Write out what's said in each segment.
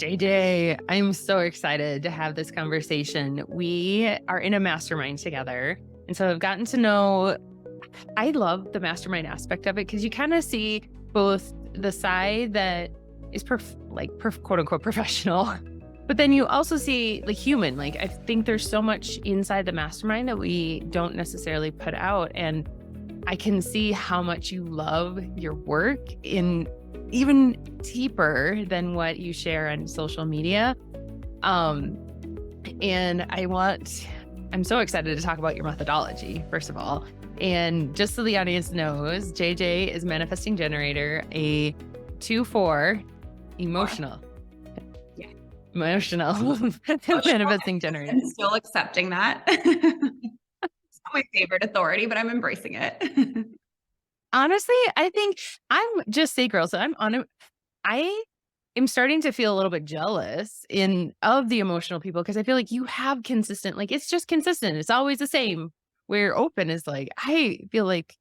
JJ, I'm so excited to have this conversation. We are in a mastermind together. And so I've gotten to know, I love the mastermind aspect of it because you kind of see both the side that is quote unquote professional, but then you also see like human. Like I think there's so much inside the mastermind that we don't necessarily put out. And I can see how much you love your work in even deeper than what you share on social media. And I'm so excited to talk about your methodology, first of all. And just so the audience knows, JJ is manifesting generator, a 2-4 emotional. Yeah. Emotional manifesting generator. I'm still accepting that. It's not my favorite authority, but I'm embracing it. Honestly, I think I'm just say girl. So I am starting to feel a little bit jealous of the emotional people because I feel like you have consistent, like it's just consistent. It's always the same. Where open is like, I feel like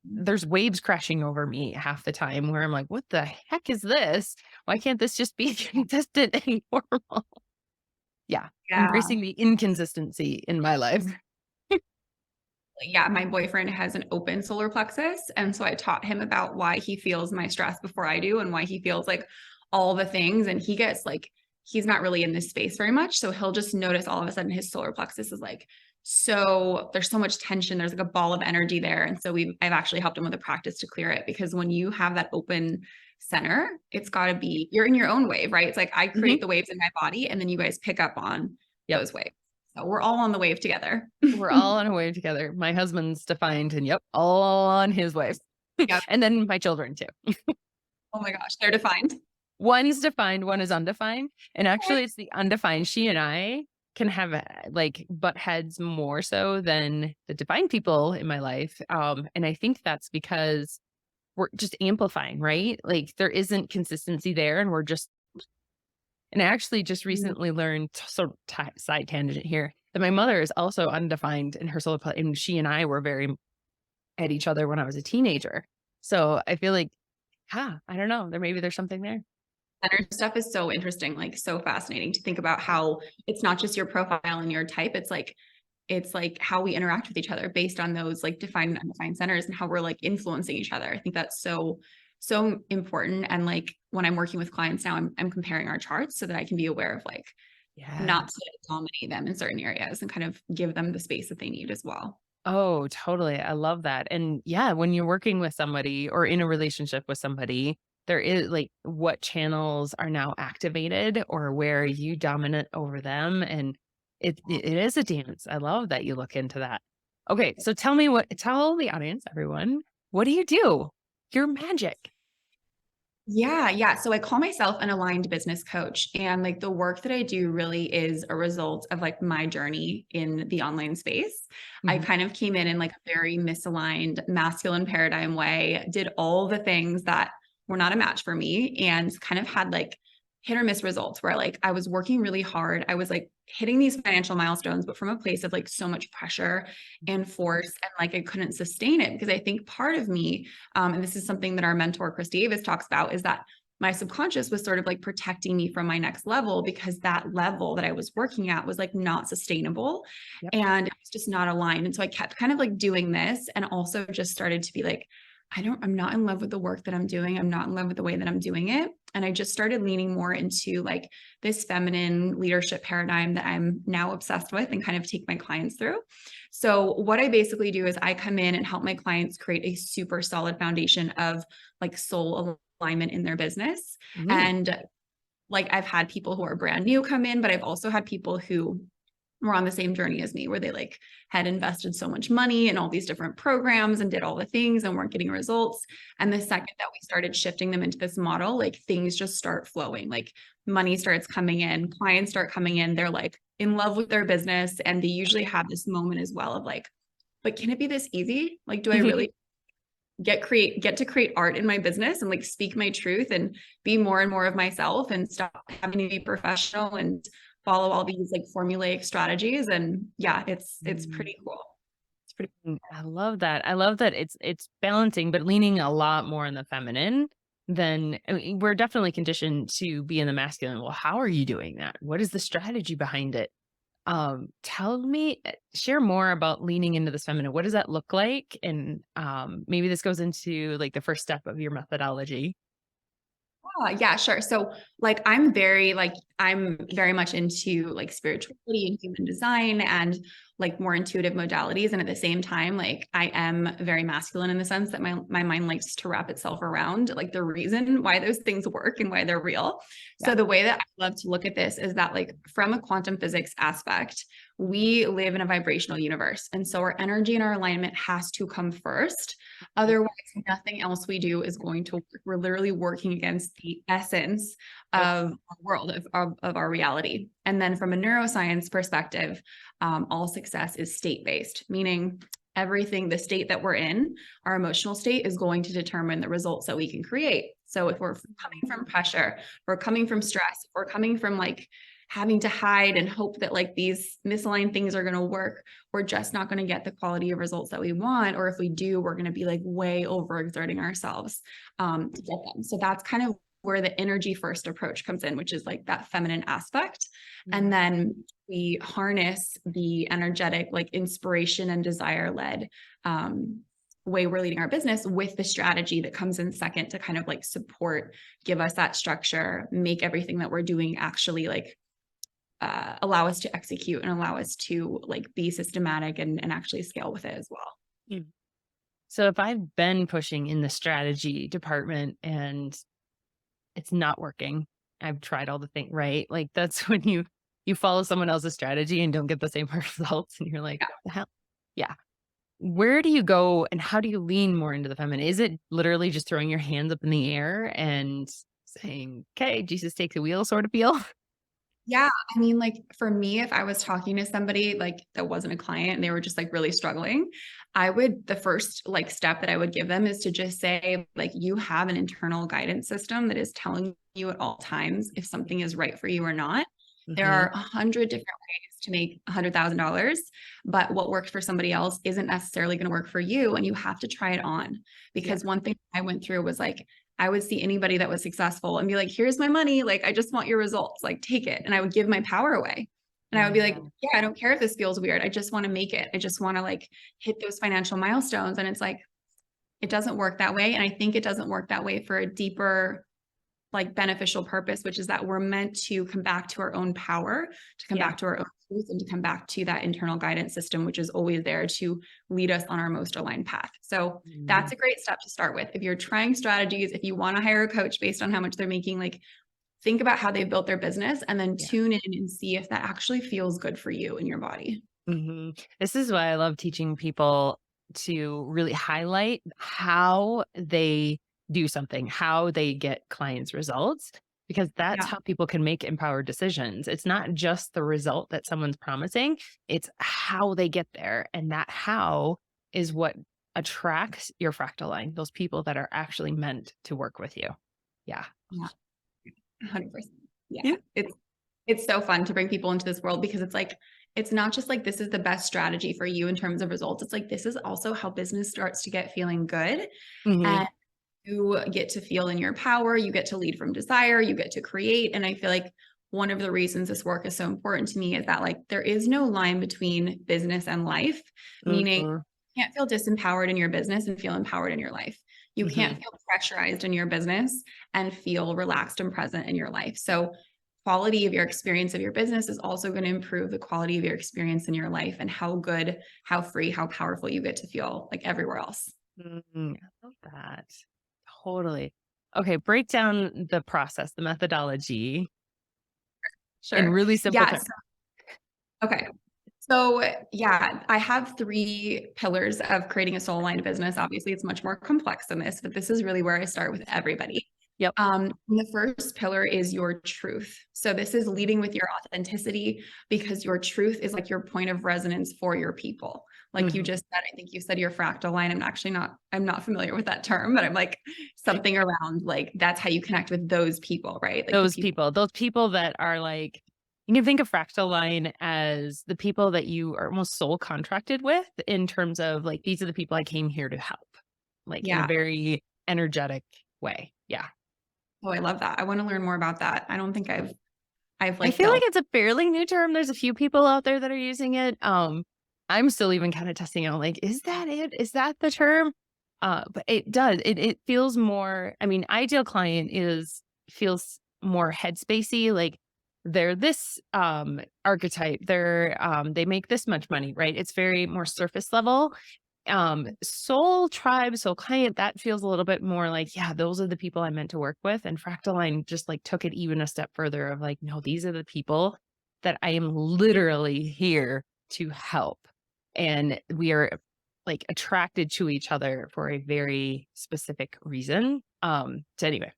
there's waves crashing over me half the time where I'm like, what the heck is this? Why can't this just be consistent and normal? Yeah. Yeah. Embracing the inconsistency in my life. Yeah, my boyfriend has an open solar plexus. And so I taught him about why he feels my stress before I do and why he feels like all the things. And he gets like, he's not really in this space very much. So he'll just notice all of a sudden his solar plexus is like, so there's so much tension. There's like a ball of energy there. And so I've actually helped him with a practice to clear it because when you have that open center, it's got to be, you're in your own wave, right? It's like I create the waves in my body and then you guys pick up on those waves. So we're all on the wave together. We're all on a wave together. My husband's defined and all on his wave. Yep. And then my children too. Oh my gosh, they're defined. One is defined, one is undefined. And actually it's the undefined. She and I can have like butt heads more so than the defined people in my life. And I think that's because we're just amplifying, right? Like there isn't consistency there and and I actually just recently learned, side tangent here, that my mother is also undefined in her solar plexus, and she and I were very at each other when I was a teenager. So I feel like, I don't know, there's something there. Center stuff is so interesting, like so fascinating to think about how it's not just your profile and your type. It's like how we interact with each other based on those like defined and undefined centers and how we're like influencing each other. I think that's so important. And like when I'm working with clients now, I'm comparing our charts so that I can be aware of like not to dominate them in certain areas and kind of give them the space that they need as well. Oh, totally. I love that. And yeah, when you're working with somebody or in a relationship with somebody, there is like what channels are now activated or where you dominant over them. And it is a dance. I love that you look into that. Okay. So tell the audience, everyone, what do you do? You're magic. Yeah. So I call myself an aligned business coach. And like the work that I do really is a result of like my journey in the online space. I kind of came in like a very misaligned masculine paradigm way, did all the things that were not a match for me and kind of had like hit or miss results where like I was working really hard. I was like hitting these financial milestones, but from a place of like so much pressure and force and like I couldn't sustain it because I think part of me and this is something that our mentor, Chris Davis, talks about is that my subconscious was sort of like protecting me from my next level because that level that I was working at was like not sustainable and it was just not aligned. And so I kept kind of like doing this and also just started to be like, I'm not in love with the work that I'm doing. I'm not in love with the way that I'm doing it. And I just started leaning more into like this feminine leadership paradigm that I'm now obsessed with and kind of take my clients through. So what I basically do is I come in and help my clients create a super solid foundation of like soul alignment in their business. And like I've had people who are brand new come in, but I've also had people who were on the same journey as me where they like had invested so much money in all these different programs and did all the things and weren't getting results. And the second that we started shifting them into this model, like things just start flowing, like money starts coming in, clients start coming in, they're like in love with their business. And they usually have this moment as well of like, but can it be this easy? Like, do I really get to create art in my business and like speak my truth and be more and more of myself and stop having to be professional and follow all these like formulaic strategies. And yeah, it's pretty cool. It's pretty I love that. I love that it's balancing, but leaning a lot more in the feminine then I mean, we're definitely conditioned to be in the masculine. Well, how are you doing that? What is the strategy behind it? Tell me, share more about leaning into this feminine. What does that look like? And maybe this goes into like the first step of your methodology. Yeah, sure. So I'm very much into like spirituality and human design and like more intuitive modalities. And at the same time, like I am very masculine in the sense that my mind likes to wrap itself around like the reason why those things work and why they're real. Yeah. So the way that I love to look at this is that like from a quantum physics aspect, we live in a vibrational universe. And so our energy and our alignment has to come first. Otherwise, nothing else we do is going to work. We're literally working against the essence Yep. of our world, of our reality. And then from a neuroscience perspective, all success is state-based, meaning everything, the state that we're in, our emotional state is going to determine the results that we can create. So if we're coming from pressure, if we're coming from stress, if we're coming from like having to hide and hope that like these misaligned things are going to work, we're just not going to get the quality of results that we want. Or if we do, we're going to be like way overexerting ourselves to get them. So that's kind of where the energy first approach comes in, which is like that feminine aspect. And then we harness the energetic, like inspiration and desire led way we're leading our business with the strategy that comes in second to kind of like support, give us that structure, make everything that we're doing actually like allow us to execute and allow us to like be systematic and actually scale with it as well. Mm. So if I've been pushing in the strategy department and it's not working, I've tried all the things, right? Like that's when you follow someone else's strategy and don't get the same results and you're like, Yeah. what the hell? Yeah. Where do you go and how do you lean more into the feminine? Is it literally just throwing your hands up in the air and saying, "Okay, Jesus take the wheel" sort of feel? Yeah, I mean, like for me, if I was talking to somebody like that wasn't a client and they were just like really struggling, the first like step that I would give them is to just say, like, you have an internal guidance system that is telling you at all times if something is right for you or not. There Mhm. are 100 different ways to make $100,000, but what works for somebody else isn't necessarily going to work for you. And you have to try it on Yeah. because one thing I went through was like, I would see anybody that was successful and be like, here's my money. Like, I just want your results. Like, take it. And I would give my power away. And I would be like, Yeah. yeah, I don't care if this feels weird. I just want to make it. I just want to like hit those financial milestones. And it's like, it doesn't work that way. And I think it doesn't work that way for a deeper, like beneficial purpose, which is that we're meant to come back to our own power, to come Yeah. back to our own truth, and to come back to that internal guidance system, which is always there to lead us on our most aligned path. So Mhm. that's a great step to start with. If you're trying strategies, if you want to hire a coach based on how much they're making, like think about how they've built their business and then Yeah. tune in and see if that actually feels good for you and your body. This is why I love teaching people to really highlight how they do something, how they get clients results, because that's Yeah. how people can make empowered decisions. It's not just the result that someone's promising, it's how they get there. And that how is what attracts your fractal line, those people that are actually meant to work with you. Yeah. Yeah. 100%. Yeah. Yeah. It's so fun to bring people into this world because it's like, it's not just like this is the best strategy for you in terms of results. It's like this is also how business starts to get feeling good. Hmm. And you get to feel in your power, you get to lead from desire, you get to create. And I feel like one of the reasons this work is so important to me is that like there is no line between business and life, meaning Hmm. you can't feel disempowered in your business and feel empowered in your life. You can't Hmm. feel pressurized in your business and feel relaxed and present in your life. So quality of your experience of your business is also going to improve the quality of your experience in your life and how good, how free, how powerful you get to feel like everywhere else. I love that. Totally. Okay, break down the process, the methodology in Sure. really simple Yeah. terms. Okay. So, yeah, I have three pillars of creating a soul aligned business. Obviously, it's much more complex than this, but this is really where I start with everybody. Yep. The first pillar is your truth. So, this is leading with your authenticity because your truth is like your point of resonance for your people. Like you Mhm. just said, I think you said your fractal line. I'm not familiar with that term, but I'm like something around like that's how you connect with those people, right? Like the people. Those people that are like, you can think of fractal line as the people that you are almost soul contracted with in terms of like, these are the people I came here to help, like in a Yeah. very energetic way. Yeah. Oh, I love that. I want to learn more about that. I don't think I've I like feel like delved. it's a fairly new term. There's a few people out there that are using it. I'm still even kind of testing out, like, is that it? Is that the term? But it does. It feels more. I mean, ideal client is feels more headspacey. Like they're this archetype. They make this much money, right? It's very more surface level. Soul tribe, soul client, that feels a little bit more like, yeah, those are the people I meant to work with. And fractal line just like took it even a step further of like, no, these are the people that I am literally here to help. And we are like attracted to each other for a very specific reason. So anyway,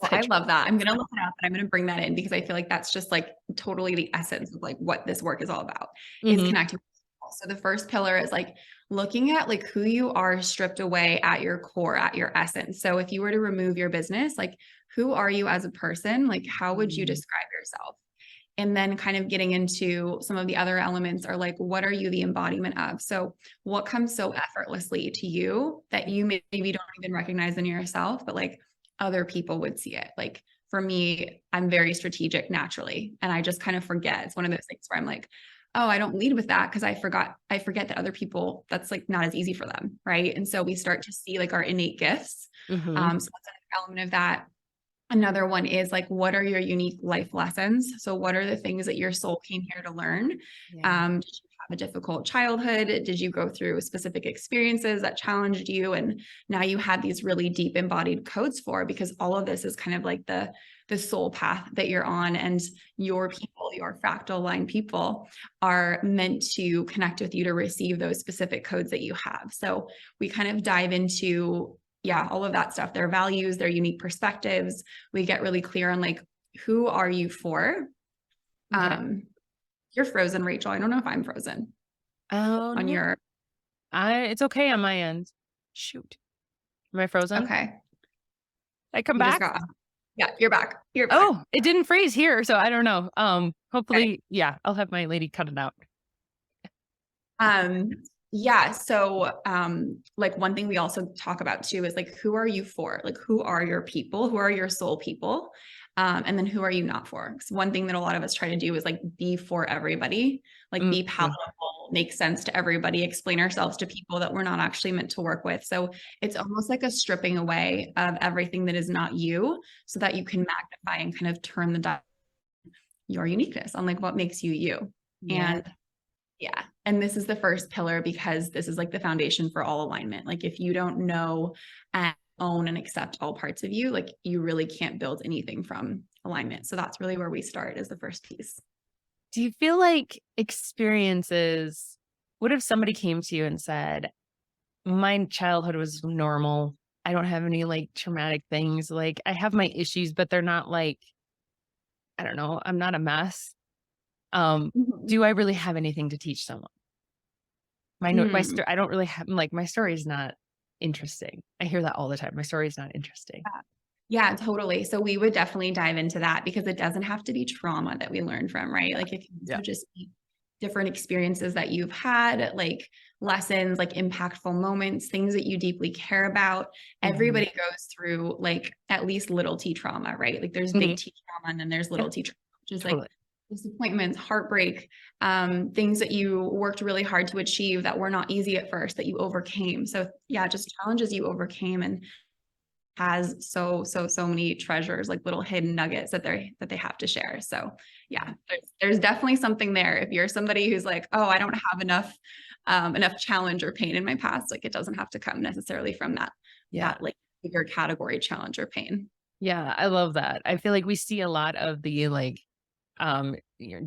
Well, I sidetrack. love that. I'm going to look it up and I'm going to bring that in because I feel like that's just like totally the essence of like what this work is all about is Mhm. connecting with people. So the first pillar is like looking at like who you are stripped away at your core, at your essence. So if you were to remove your business, like who are you as a person? Like how would you Mm, describe yourself? And then kind of getting into some of the other elements are like, what are you the embodiment of? So what comes so effortlessly to you that you maybe don't even recognize in yourself, but like other people would see it. Like for me, I'm very strategic naturally. And I just kind of forget. It's one of those things where I'm like, oh, I don't lead with that because I forget that other people, that's like not as easy for them. Right. And so we start to see like our innate gifts. mhm. So that's an element of that. Another one is like, what are your unique life lessons? So, what are the things that your soul came here to learn? Yeah. Did you have a difficult childhood? Did you go through specific experiences that challenged you? And now you have these really deep embodied codes for, because all of this is kind of like the soul path that you're on, and your people, your fractal line people, are meant to connect with you to receive those specific codes that you have. So we kind of dive into, yeah, all of that stuff, their values, their unique perspectives. We get really clear on like, who are you for? Okay. Um, you're frozen, Rachel. I don't know if I'm frozen Oh on no. your, It's okay on my end. Shoot. Am I frozen? okay. I come You just back? got, yeah, you're back. You're back. Oh, it didn't freeze here, so I don't know. Okay. Hopefully, yeah, I'll have my lady cut it out. Um, yeah. So, like one thing we also talk about too is like, who are you for? Like, who are your people? Who are your soul people? And then who are you not for? Because one thing that a lot of us try to do is like be for everybody, like be Mhm. palatable, make sense to everybody, explain ourselves to people that we're not actually meant to work with. So it's almost like a stripping away of everything that is not you so that you can magnify and kind of turn the dial your uniqueness on like what makes you you. Yeah. And yeah. And this is the first pillar because this is like the foundation for all alignment. Like if you don't know and own and accept all parts of you, like you really can't build anything from alignment. So that's really where we start is the first piece. Do you feel like experiences what if somebody came to you and said, "My childhood was normal. I don't have any, like, traumatic things, like, I have my issues, but they're not like I don't know, I'm not a mess." Um, Mhm. do I really have anything to teach someone? My no my Mm. sto I don't really have like, my story is not interesting. I hear that all the time. My story is not interesting. Yeah, totally. So we would definitely dive into that because it doesn't have to be trauma that we learn from, right? Like it can Yeah. also just be different experiences that you've had, like lessons, like impactful moments, things that you deeply care about. Mhm. Everybody goes through like at least little T trauma, right? Like there's big Mhm. T trauma and then there's Yeah, little T trauma, which is like totally. disappointments, heartbreak, things that you worked really hard to achieve that were not easy at first that you overcame. So yeah, just challenges you overcame, and has so many treasures, like little hidden nuggets that they have to share. So yeah, there's definitely something there. If you're somebody who's like, oh, I don't have enough challenge or pain in my past, like it doesn't have to come necessarily from Yeah. that like bigger category challenge or pain. Yeah, I love that. I feel like we see a lot of the, like,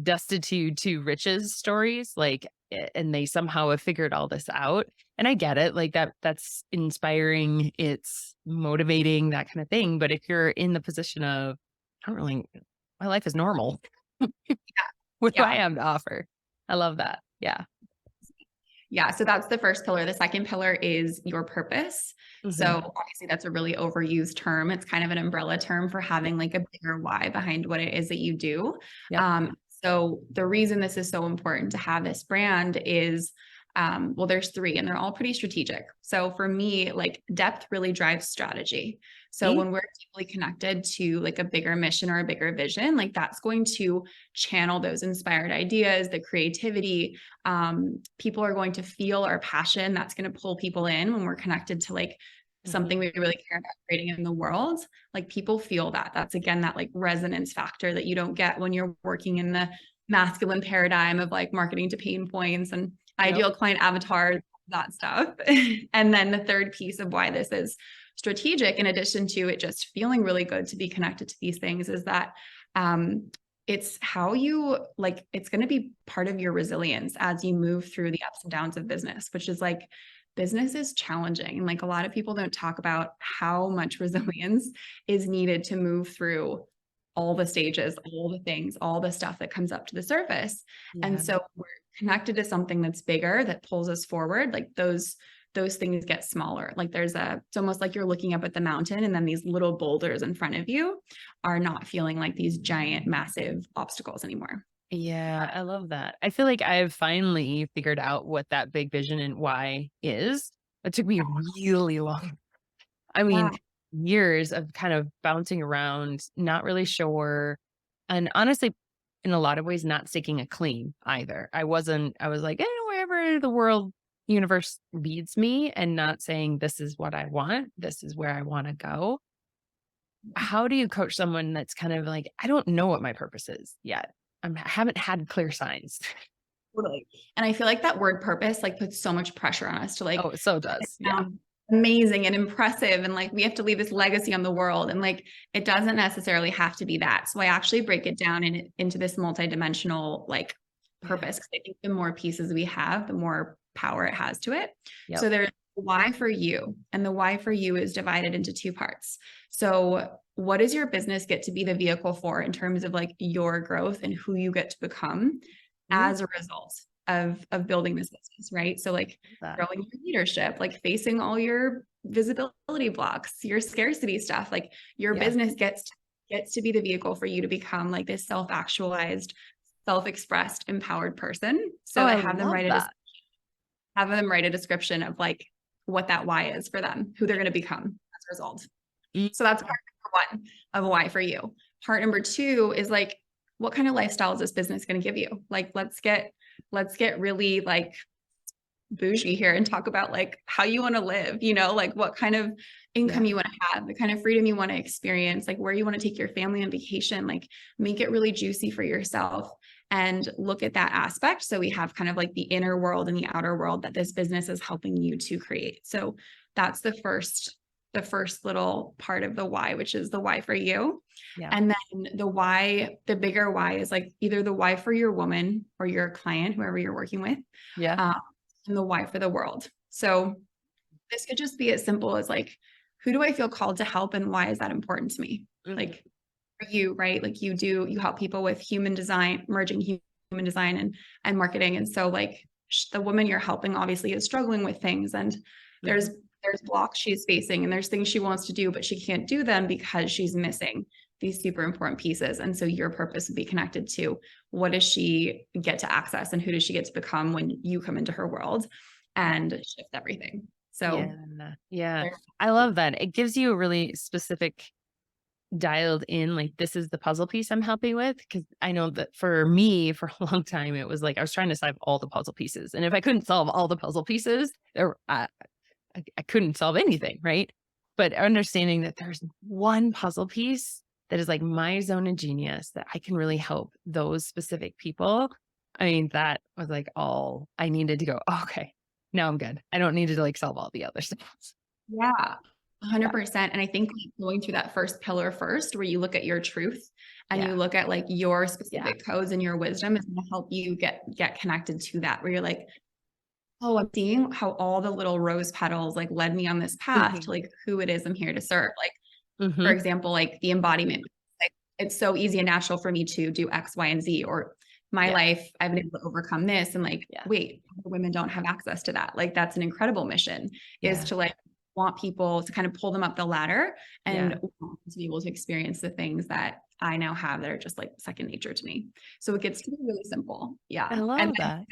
destitute to riches stories, like, and they somehow have figured all this out. And I get it, like that's inspiring, it's motivating, that kind of thing. But if you're in the position of, I don't really, my life is normal. What do I Yeah. have to offer? I love that. Yeah. Yeah, so that's the first pillar. The second pillar is your purpose. So Hmm. obviously that's a really overused term. It's kind of an umbrella term for Yeah. having like a bigger why behind what it is that you do. Yep. So the reason this is so important to have this brand is well, there's three and they're all pretty strategic. So for me, like depth really drives strategy. So Me? when we're deeply connected to like a bigger mission or a bigger vision, like that's going to channel those inspired ideas, the creativity. People are going to feel our passion. That's going to pull people in when we're connected to like something Mhm. we really care about creating in the world. Like people feel that. That's again that like resonance factor that you don't get when you're working in the masculine paradigm of like marketing to pain points and Yep. ideal client avatars, that stuff. And then the third piece of why this is strategic, in addition to it just feeling really good to be connected to these things, is that it's how you like, it's going to be part of your resilience as you move through the ups and downs of business, which is like, business is challenging. And like a lot of people don't talk about how much resilience is needed to move through all the stages, all the things, all the stuff that comes up to the surface. And Yeah. so we're connected to something that's bigger that pulls us forward. Like those things get smaller. Like it's almost like you're looking up at the mountain and then these little boulders in front of you are not feeling like these giant, massive obstacles anymore. Yeah, I love that. I feel like I've finally figured out what that big vision and why is. It took me really long. I mean, Yeah. years of kind of bouncing around, not really sure. And honestly, in a lot of ways, not sticking a claim either. I was like, wherever the world universe leads me and not saying this is what I want, this is where I want to go. How do you coach someone that's kind of like, I don't know what my purpose is yet? I haven't had clear signs. Totally. And I feel like that word purpose like puts so much pressure on us to Oh, like it so does. Yeah. sound amazing and impressive and like we have to leave this legacy on the world and like it doesn't necessarily have to be that. So I actually break it down into this multidimensional like Yeah. purpose because I think the more pieces we have, the more power it has to it. Yep. So there's why for you, and the why for you is divided into two parts. So what does your business get to be the vehicle for in terms of like your growth and who you get to become Mm, as a result of building this business, right? So like that. growing your leadership, like facing all your visibility blocks, your scarcity stuff, like your Yeah. business gets to be the vehicle for you to become like this self-actualized, self-expressed, empowered person. Oh, So I I love that. have them write a description of like what that why is for them, who they're going to become as a result. Mm, So that's part number one of why for you. Part number two is like, what kind of lifestyle is this business going to give you? Like, let's get really like bougie here and talk about like how you want to live, like what kind of yeah. income you want to have, the kind of freedom you want to experience, like where you want to take your family on vacation, like make it really juicy for yourself and look at that aspect. So we have kind of like the inner world and the outer world that this business is helping you to create. So that's the first little part of the why, which is the why for you. Yeah. And then the why, the bigger why is like either the why for your woman or your client, whoever you're working with, Yeah. um, and the why for the world. So this could just be as simple as like, who do I feel called to help and why is that important to me? Mhm. Like for you, right? Like you help people with human design, merging human design and marketing. And so like the woman you're helping obviously is struggling with things and there's Mhm. there's blocks she's facing and there's things she wants to do, but she can't do them because she's missing these super important pieces. And so your purpose would be connected to what does she get to access and who does she get to become when you come into her world and shift everything. Yeah. So Yeah. there's I love that. It gives you a really specific dialed in, like, this is the puzzle piece I'm helping with. Cause I know that for me, for a long time, it was like I was trying to solve all the puzzle pieces. And if I couldn't solve all the puzzle pieces, I couldn't solve anything. Right. But understanding that there's one puzzle piece that is like my zone of genius that I can really help those specific people. I mean, that was like all I needed to go, "Oh, okay, now I'm good. I don't need to like solve all the other stuff." Yeah, Yeah. 100%. And I think like, going through that first pillar first, where you look at your truth and Yeah. you look at like your Yeah. specific codes and your wisdom is going to help you get connected to that, where you're like, oh, I'm seeing how all the little rose petals like led me on this path to Mhm. like who it is I'm here to serve. Like, for Mhm. example, like the embodiment, like it's so easy and natural for me to do X, Y, and Z, or my Yeah. life, I've been able to overcome this. And like, Yeah. wait, women don't have access to that. Like, that's an incredible mission is Yeah. to like want people to kind of pull them up the ladder and Yeah. want to be able to experience the things that I now have that are just like second nature to me. So it gets to be really simple. I Yeah. And love then that.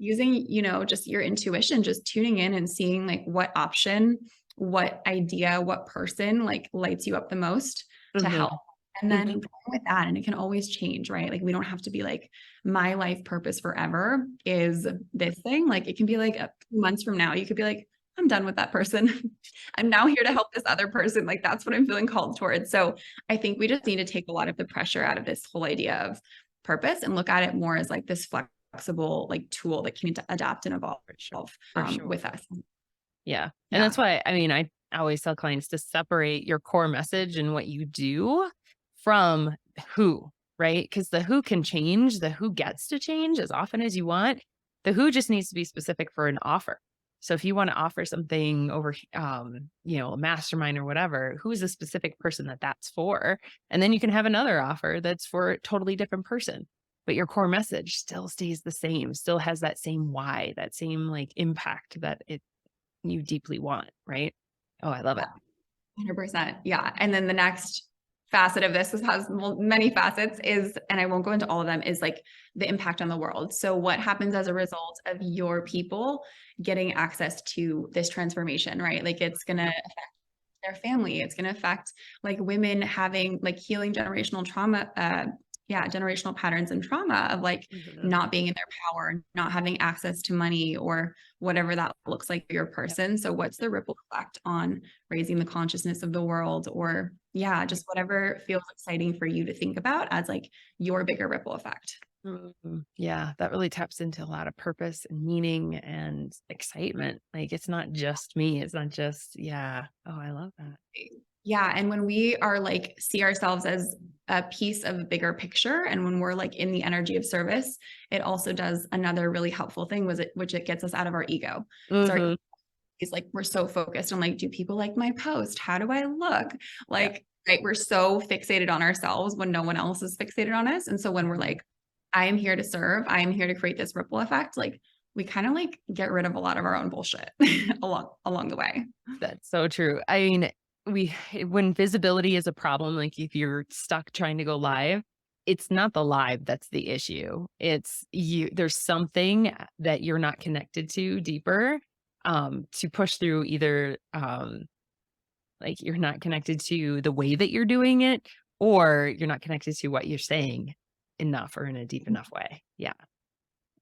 using, just your intuition, just tuning in and seeing like what option, what idea, what person like lights you up the most to help. Mhm. And then Mhm. going with that, and it can always change, right? Like we don't have to be like, my life purpose forever is this thing. Like it can be like a few months from now, you could be like, I'm done with that person. I'm now here to help this other person. Like that's what I'm feeling called towards. So I think we just need to take a lot of the pressure out of this whole idea of purpose and look at it more as like this flexible like tool that can adapt and evolve For sure. For sure. with us. Yeah. And Yeah. that's why, I mean, I always tell clients to separate your core message and what you do from who, right? Because the who can change, the who gets to change as often as you want. The who just needs to be specific for an offer. So if you want to offer something over, a mastermind or whatever, who is the specific person that that's for? And then you can have another offer that's for a totally different person. But your core message still stays the same, still has that same why, that same like impact that you deeply want, right? Oh, I love Yeah. it. 100%. Yeah. And then the next facet of this has many facets is, and I won't go into all of them, is like the impact on the world. So what happens as a result of your people getting access to this transformation, right? Like it's going to affect their family. It's going to affect like women having like healing generational trauma, generational patterns and trauma of like Mhm. not being in their power, not having access to money or whatever that looks like for your Yep. person. So what's the ripple effect on raising the consciousness of the world, or just whatever feels exciting for you to think about as like your bigger ripple effect. Mhm. Yeah, that really taps into a lot of purpose and meaning and excitement. Like it's not just me. It's not just, yeah. Oh, I love that. Yeah. And when we are like, see ourselves as a piece of a bigger picture, and when we're like in the energy of service, it also does another really helpful thing, which it gets us out of our ego. So our Hmm. is like, we're so focused on like, do people like my post? How do I look? Yep. Like, right, we're so fixated on ourselves when no one else is fixated on us. And so when we're Mhm. like, I am here to serve, I am here to create this ripple effect, like we kind of like get rid of a lot of our own bullshit along the way. That's so true. I mean, when visibility is a problem, like if you're stuck trying to go live, it's not the live that's the issue. It's you, there's something that you're not connected to deeper to push through either like you're not connected to the way that you're doing it, or you're not connected to what you're saying enough or in a deep enough way. Yeah.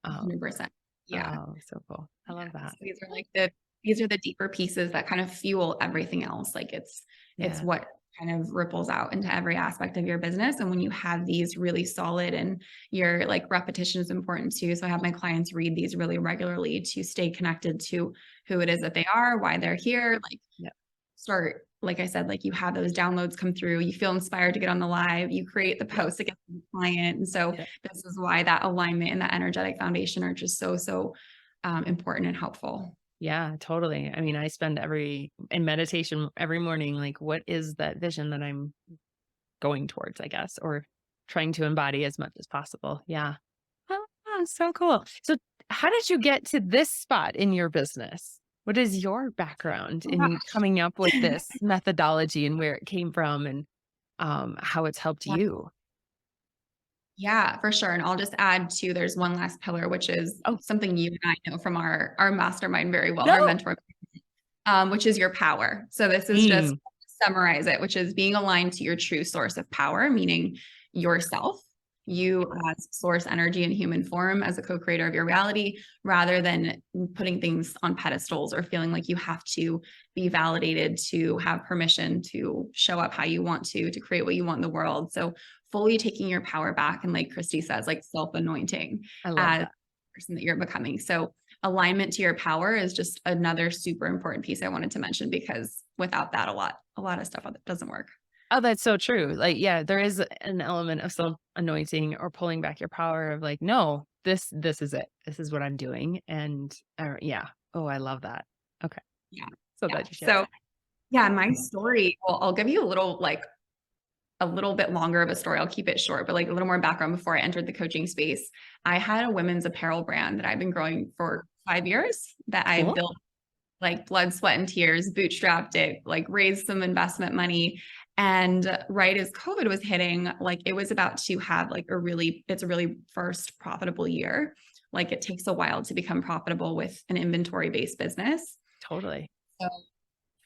Um, 100%. Yeah. oh, so cool. I love Yeah. that. So these are the deeper pieces that kind of fuel everything else. Like it's Yeah. what kind of ripples out into every aspect of your business. And when you have these really solid, and your like repetition is important too. So I have my clients read these really regularly to stay connected to who it is that they are, why they're here, like Yeah. start, like I said, like you have those downloads come through, you feel inspired to get on the live, you create the Yeah. post to get the client. And so Yeah. this is why that alignment and that energetic foundation are just so important and helpful. Yeah, totally. I mean, I spend in meditation every morning, like, what is that vision that I'm going towards, I guess, or trying to embody as much as possible. Yeah. Oh, so cool. So, how did you get to this spot in your business? What is your background Oh in coming up with gosh. this methodology and where it came from and how it's helped you? Yeah, for sure. And I'll just add too, there's one last pillar, which is Oh, something you and I know from our mastermind very well, our no. mentor, which is your power. So this is just Mm, summarize it, which is being aligned to your true source of power, meaning yourself, you as source energy in human form, as a co-creator of your reality, rather than putting things on pedestals or feeling like you have to be validated to have permission to show up how you want to create what you want in the world. So fully taking your power back. And like Christy says, like self-anointing I love as that. the person that you're becoming. So alignment to your power is just another super important piece I wanted to mention, because without that, a lot of stuff doesn't work. Oh, that's so true. Like, yeah, there is an element of self anointing or pulling back your power of like, no, this is it. This is what I'm doing. And yeah. Oh, I love that. Okay. Yeah. So Yeah. glad you shared So that. yeah, my story, well, I'll give you a little bit longer of a story. I'll keep it short, but like a little more background before I entered the coaching space. I had a women's apparel brand that I've been growing for 5 years, that I Cool. built like blood, sweat, and tears, bootstrapped it, like raised some investment money. And right as COVID was hitting, like it was about to have like it's a really first profitable year. like it takes a while to become profitable with an inventory-based business. Totally. So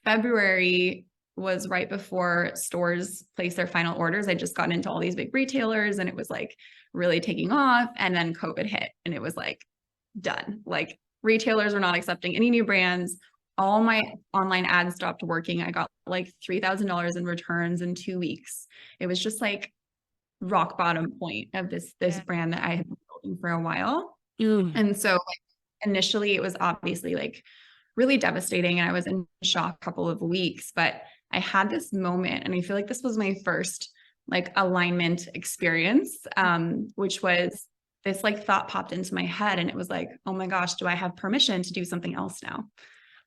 February was right before stores placed their final orders. I just got into all these big retailers and it was like really taking off. And then COVID hit and it was like done. Like retailers were not accepting any new brands. All my online ads stopped working. I got like $3,000 in returns in 2 weeks. It was just like rock bottom point of this brand that I had been building for a while. Mm. And so like, initially it was obviously like really devastating and I was in shock a couple of weeks, but I had this moment and I feel like this was my first like alignment experience, which was this like thought popped into my head and it was like, oh my gosh, do I have permission to do something else now?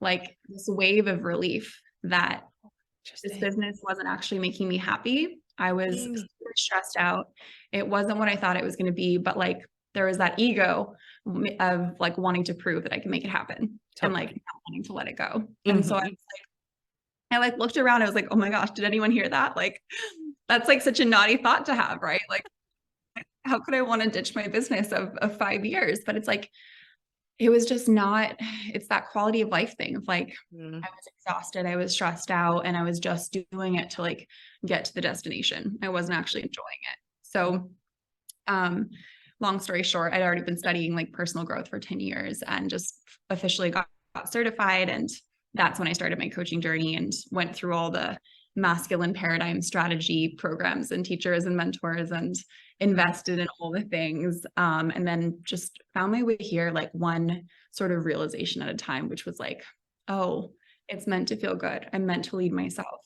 Like this wave of relief that this business wasn't actually making me happy. I was super stressed out. It wasn't what I thought it was going to be, but like there was that ego of like wanting to prove that I can make it happen and like not wanting to let it go. And so I like looked around. I was like, oh my gosh, did anyone hear that? Like, that's like such a naughty thought to have, right? Like, how could I want to ditch my business of 5 years? But it's like, it was just not, it's that quality of life thing of like, I was exhausted, I was stressed out, and I was just doing it to like get to the destination. I wasn't actually enjoying it. So, long story short, I'd already been studying like personal growth for 10 years and just officially got certified. And that's when I started my coaching journey and went through all the masculine paradigm strategy programs and teachers and mentors and invested in all the things. And then just found my way here, like one sort of realization at a time, which was like, oh, it's meant to feel good. I'm meant to lead myself.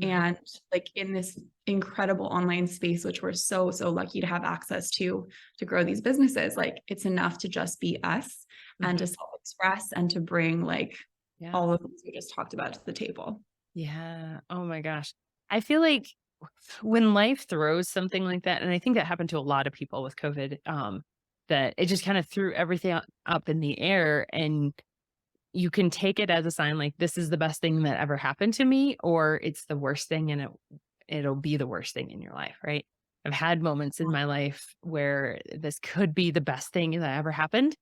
And like in this incredible online space, which we're so lucky to have access to grow these businesses, like it's enough to just be us and to self-express and to bring like all of the things we just talked about to the table. Yeah. Oh my gosh. I feel like when life throws something like that, and I think that happened to a lot of people with COVID, that it just kind of threw everything up in the air, and you can take it as a sign like this is the best thing that ever happened to me, or it's the worst thing, and it'll be the worst thing in your life, right? I've had moments in my life where this could be the best thing that ever happened,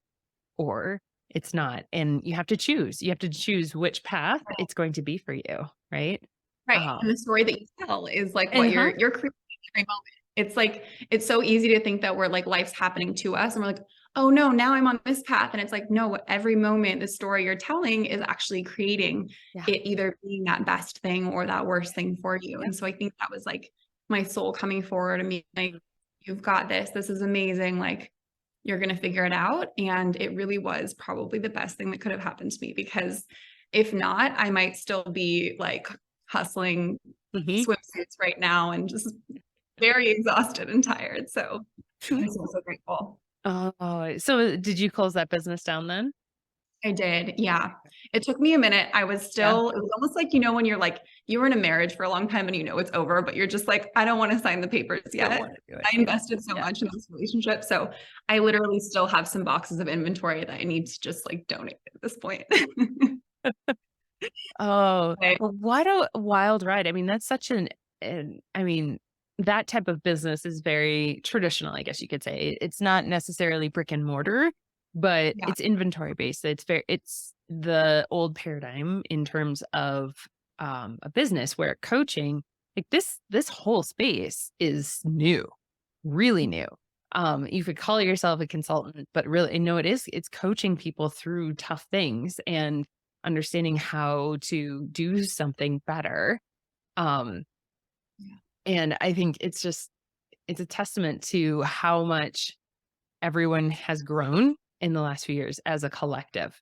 or it's not. And you have to choose. You have to choose which path it's going to be for you, right? Right. And Um, the story that you tell is like what and you're creating every moment. It's like, it's so easy to think that we're like life's happening to us and we're like, oh no, now I'm on this path. And it's like, no, every moment the story you're telling is actually creating Yeah. it either being that best thing or that worst thing for you. Yeah. And so I think that was like my soul coming forward to me, like, you've got this. This is amazing. Like, you're going to figure it out. And it really was probably the best thing that could have happened to me because if not, I might still be like hustling Mhm. swimsuits right now and just very exhausted and tired. So I'm so grateful. Oh, so did you close that business down then? I did. Yeah. It took me a minute. I was Yeah. still, it was almost like, you know, when you're like, you were in a marriage for a long time and you know it's over, but you're just like, I don't want to sign the papers Don't yet. want to do it. I invested so Yeah. much in this relationship. So I literally still have some boxes of inventory that I need to just like donate at this point. Oh, But well, what a wild ride. I mean, that's such I mean, that type of business is very traditional, I guess you could say. It's not necessarily brick and mortar, but yeah. it's inventory based. It's the old paradigm in terms of a business where coaching, like this whole space is new, really new. You could call yourself a consultant, but really, no, it's coaching people through tough things and understanding how to do something better. Um, Yeah. and I think it's a testament to how much everyone has grown in the last few years as a collective,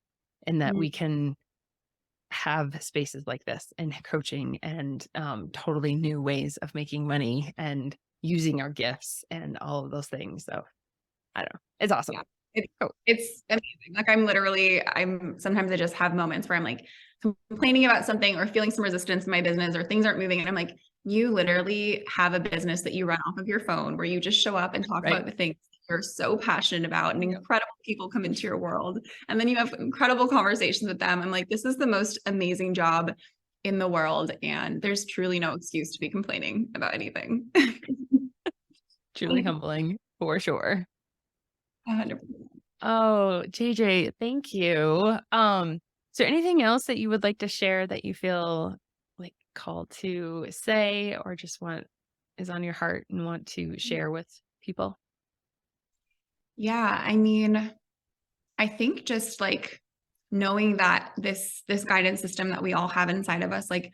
and that Mm. we can have spaces like this and coaching and totally new ways of making money and using our gifts and all of those things. So I don't know. It's awesome. Yeah. It, Oh, it's amazing. Like I'm sometimes I just have moments where I'm like complaining about something or feeling some resistance in my business or things aren't moving. And I'm like, you literally have a business that you run off of your phone where you just show up and talk right. about the things you're so passionate about and Yep. incredible people come into your world. And then you have incredible conversations with them. I'm like, this is the most amazing job in the world. And there's truly no excuse to be complaining about anything. Truly humbling for sure. 100%. Oh, JJ, thank you. Is there anything else that you would like to share that you feel like called to say or just want is on your heart and want to share with people? Yeah, I mean, I think just like knowing that this guidance system that we all have inside of us, like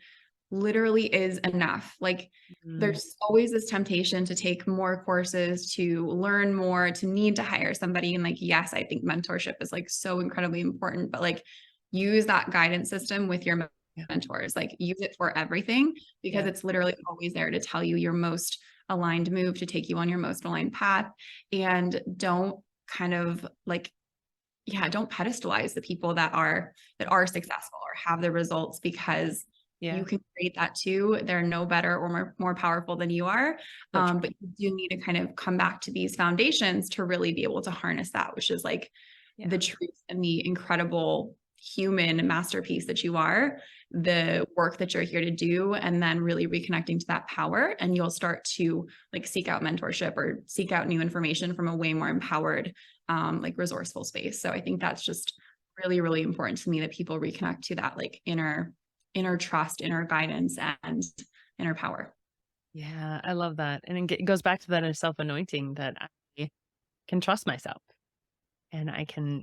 literally is enough. Like Mm, there's always this temptation to take more courses, to learn more, to need to hire somebody. And like, yes, I think mentorship is like so incredibly important, but like use that guidance system with your yeah, mentors, like use it for everything because yeah, it's literally always there to tell you your most aligned move, to take you on your most aligned path. And don't kind of like yeah, don't pedestalize the people that are successful or have the results because you yeah. can create that too. They're no better or more powerful than you are. So true. But you do need to kind of come back to these foundations to really be able to harness that, which is like Yeah, the truth and the incredible human masterpiece that you are, the work that you're here to do, and then really reconnecting to that power. And you'll start to like seek out mentorship or seek out new information from a way more empowered like resourceful space. So I think that's just really, really important to me that people reconnect to that like inner trust, inner guidance, and inner power. yeah. I love that. And it goes back to that self anointing that I can trust myself and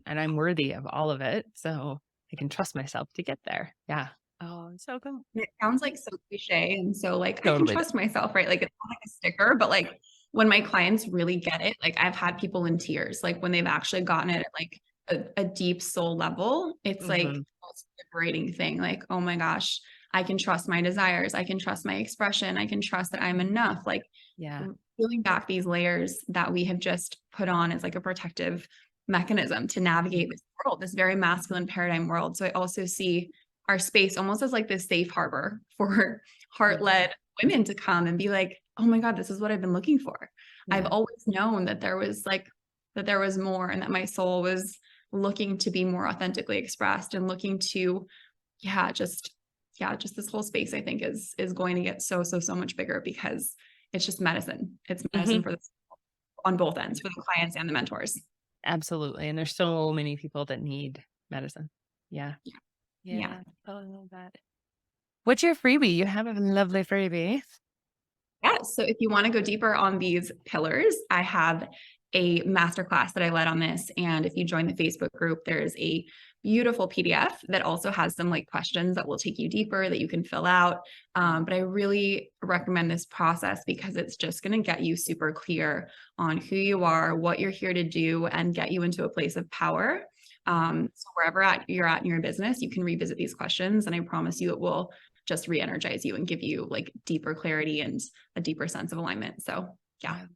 and I'm worthy of all of it. So I can trust myself to get there. Yeah. Oh, so cool. And it sounds like so cliche and so like I can Totally. trust myself, right? Like it's not like a sticker, but like when my clients really get it, like I've had people in tears, like when they've actually gotten it at like a deep soul level, it's like Hmm. the most liberating thing. Like, oh my gosh, I can trust my desires, I can trust my expression, I can trust that I'm enough. Like Yeah. peeling back these layers that we have just put on as like a protective mechanism to navigate this world, this very masculine paradigm world. So I also see our space almost as like this safe harbor for Yeah. heart-led women to come and be like, oh my God, this is what I've been looking for. I've Yeah. always known that there was more and that my soul was looking to be more authentically expressed and looking to, yeah, just this whole space I think is going to get so much bigger because it's just medicine. It's Hmm. medicine for this on both ends, for the clients and the mentors. Absolutely. And there's so many people that need medicine. Yeah. Yeah. Yeah. Oh, I love that. What's your freebie? You have a lovely freebie. Yeah. So if you want to go deeper on these pillars, I have a masterclass that I led on this. And if you join the Facebook group, there's a beautiful PDF that also has some like questions that will take you deeper that you can fill out. But I really recommend this process because it's just going to get you super clear on who you are, what you're here to do, and get you into a place of power. So wherever you're at in your business, you can revisit these questions. And I promise you it will just re-energize you and give you like deeper clarity and a deeper sense of alignment. So yeah. Yeah.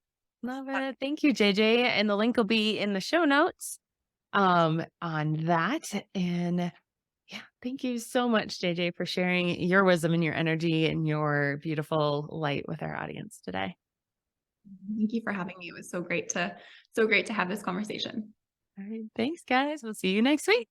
Love it. Thank you, JJ. And the link will be in the show notes on that. And yeah, thank you so much, JJ, for sharing your wisdom and your energy and your beautiful light with our audience today. Thank you for having me. It was so great to have this conversation. All right. Thanks, guys. We'll see you next week.